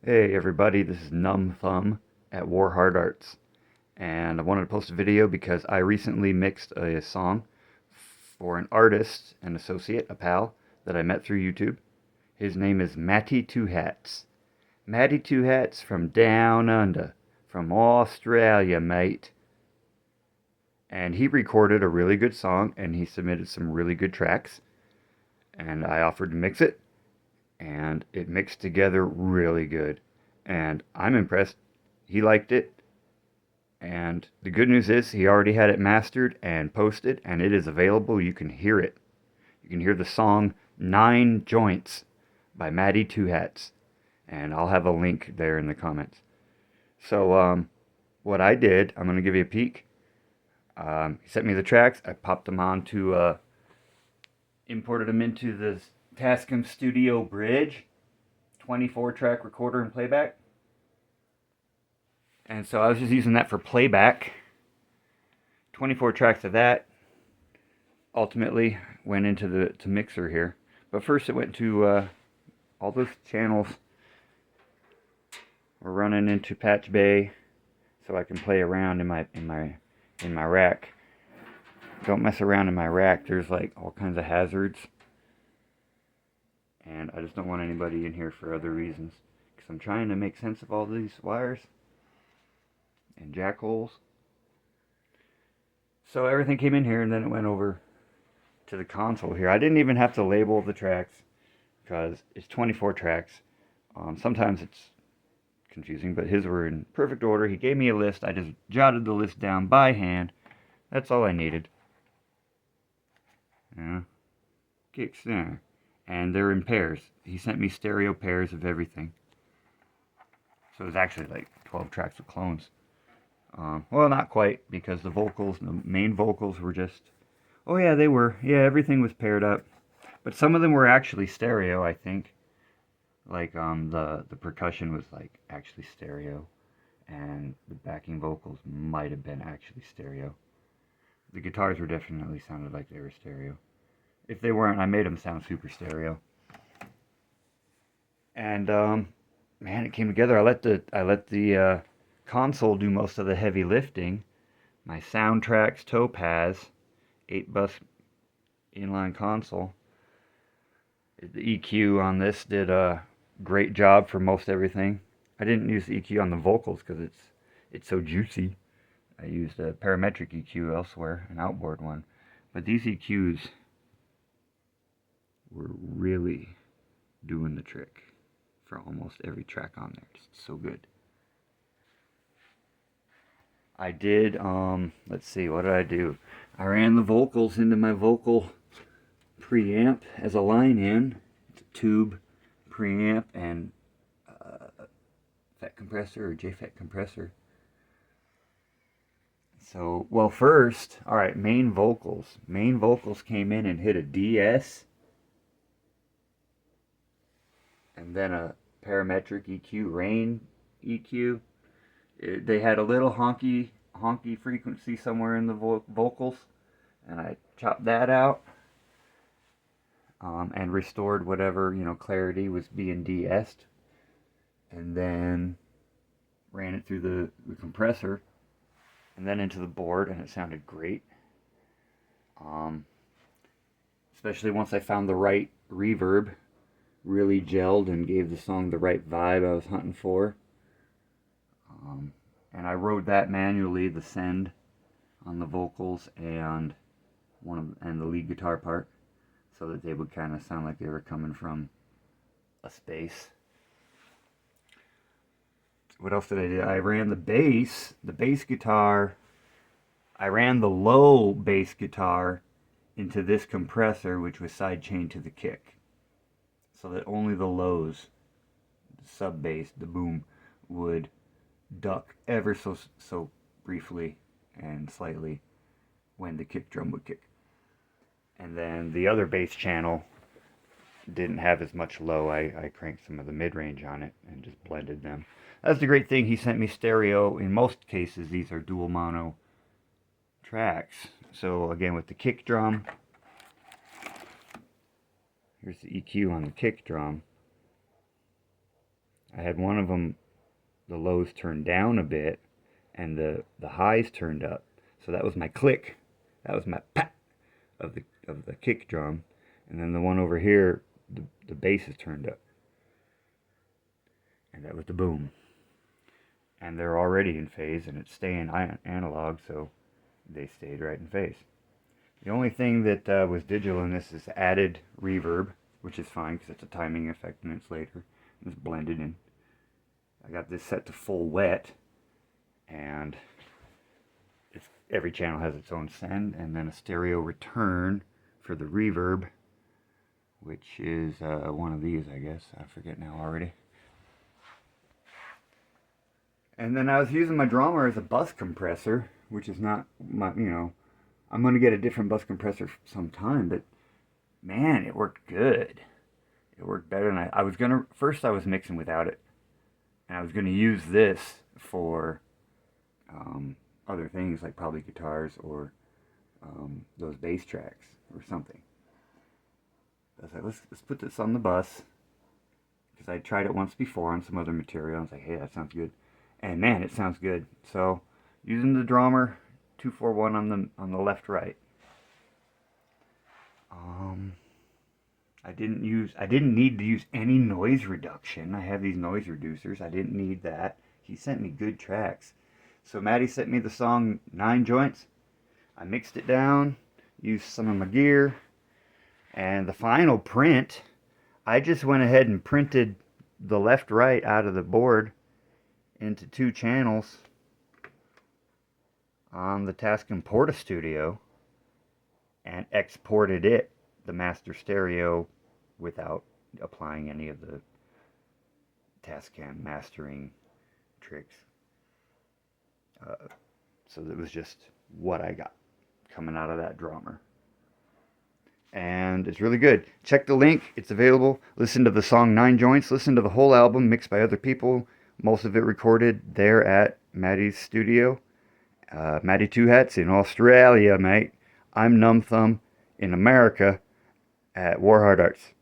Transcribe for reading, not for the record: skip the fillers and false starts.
Hey everybody, this is Numb Thumb at War Hard Arts, and I wanted to post a video because I recently mixed a song for an artist, an associate, a pal that I met through YouTube. His name is Matty Two Hats. Matty Two Hats from down under, from Australia, mate. And he recorded a really good song and he submitted some really good tracks, and I offered to mix it, and it mixed together really good. And I'm impressed. He liked it. And the good news is he already had it mastered and posted, and it is available. You can hear it. You can hear the song Nine Joints by Matty Two Hats. And I'll have a link there in the comments. So, what I did, I'm going to give you a peek. He sent me the tracks. I popped them onto, imported them into the Tascam Studio Bridge 24 track recorder and playback. And so I was just using that for playback. 24 tracks of that ultimately went into the mixer here. But first it went to all those channels were running into Patch Bay so I can play around in my rack. Don't mess around in my rack. There's like all kinds of hazards. And I just don't want anybody in here for other reasons. Because I'm trying to make sense of all these wires and jack holes. So everything came in here and then it went over to the console here. I didn't even have to label the tracks because it's 24 tracks. Sometimes it's confusing, but his were in perfect order. He gave me a list. I just jotted the list down by hand. That's all I needed. Yeah. Kicks there. And they're in pairs. He sent me stereo pairs of everything. So it was actually like 12 tracks of clones. Well, not quite, because the main vocals were just... Oh yeah, they were. Yeah, everything was paired up. But some of them were actually stereo, I think. Like, the percussion was, like, actually stereo. And the backing vocals might have been actually stereo. The guitars were definitely sounded like they were stereo. If they weren't, I made them sound super stereo. And, man, it came together. I let the console do most of the heavy lifting. My Soundtracks Topaz 8-bus inline console. The EQ on this did a great job for most everything. I didn't use the EQ on the vocals because it's so juicy. I used a parametric EQ elsewhere, an outboard one. But these EQs were really doing the trick for almost every track on there. It's so good. I did, let's see, what did I do? I ran the vocals into my vocal preamp as a line in. It's a tube preamp and FET compressor or JFET compressor. So, well, first, alright, main vocals. Main vocals came in and hit a DS. And then a parametric EQ, rain EQ. They had a little honky frequency somewhere in the vocals, and I chopped that out and restored whatever clarity was being de-essed, and then ran it through the compressor and then into the board, and it sounded great. Especially once I found the right reverb, really gelled and gave the song the right vibe I was hunting for. And I wrote that manually, the send on the vocals and the lead guitar part, so that they would kind of sound like they were coming from a space. What else did I do? I ran the bass guitar. I ran the low bass guitar into this compressor, which was sidechained to the kick, so that only the lows, the sub bass, the boom, would duck ever so briefly and slightly when the kick drum would kick. And then the other bass channel didn't have as much low. I cranked some of the mid-range on it and just blended them. That's the great thing. He sent me stereo. In most cases, these are dual mono tracks. So again, with the kick drum, here's the EQ on the kick drum. I had one of them, the lows turned down a bit, and the highs turned up. So that was my click. That was my pat of the kick drum. And then the one over here, the bass is turned up. And that was the boom. And they're already in phase, and it's staying analog, so they stayed right in phase. The only thing that was digital in this is added reverb, which is fine because it's a timing effect and it's later. It's blended in. I got this set to full wet, and every channel has its own send, and then a stereo return for the reverb, which is one of these, I guess. I forget now already. And then I was using my drummer as a bus compressor, which is not my, I'm going to get a different bus compressor sometime, but man, it worked good. It worked better than I was going to. First, I was mixing without it, and I was going to use this for other things, like probably guitars or those bass tracks or something. I was like, let's put this on the bus, because I tried it once before on some other material. I was like, hey, that sounds good. And man, it sounds good. So using the drummer 241 on the left right. I didn't need to use any noise reduction. I have these noise reducers. I didn't need that. He sent me good tracks. So Matty sent me the song 9 Joints. I mixed it down, used some of my gear, and the final print, I just went ahead and printed the left right out of the board into 2 channels on the Tascam Porta Studio and exported it, the master stereo, without applying any of the Tascam mastering tricks. So it was just what I got coming out of that drummer. And it's really good. Check the link. It's available. Listen to the song 9 Joints. Listen to the whole album mixed by other people. Most of it recorded there at Matty's studio. Matty Two Hats in Australia, mate. I'm Numb Thumb in America at Warhard Arts.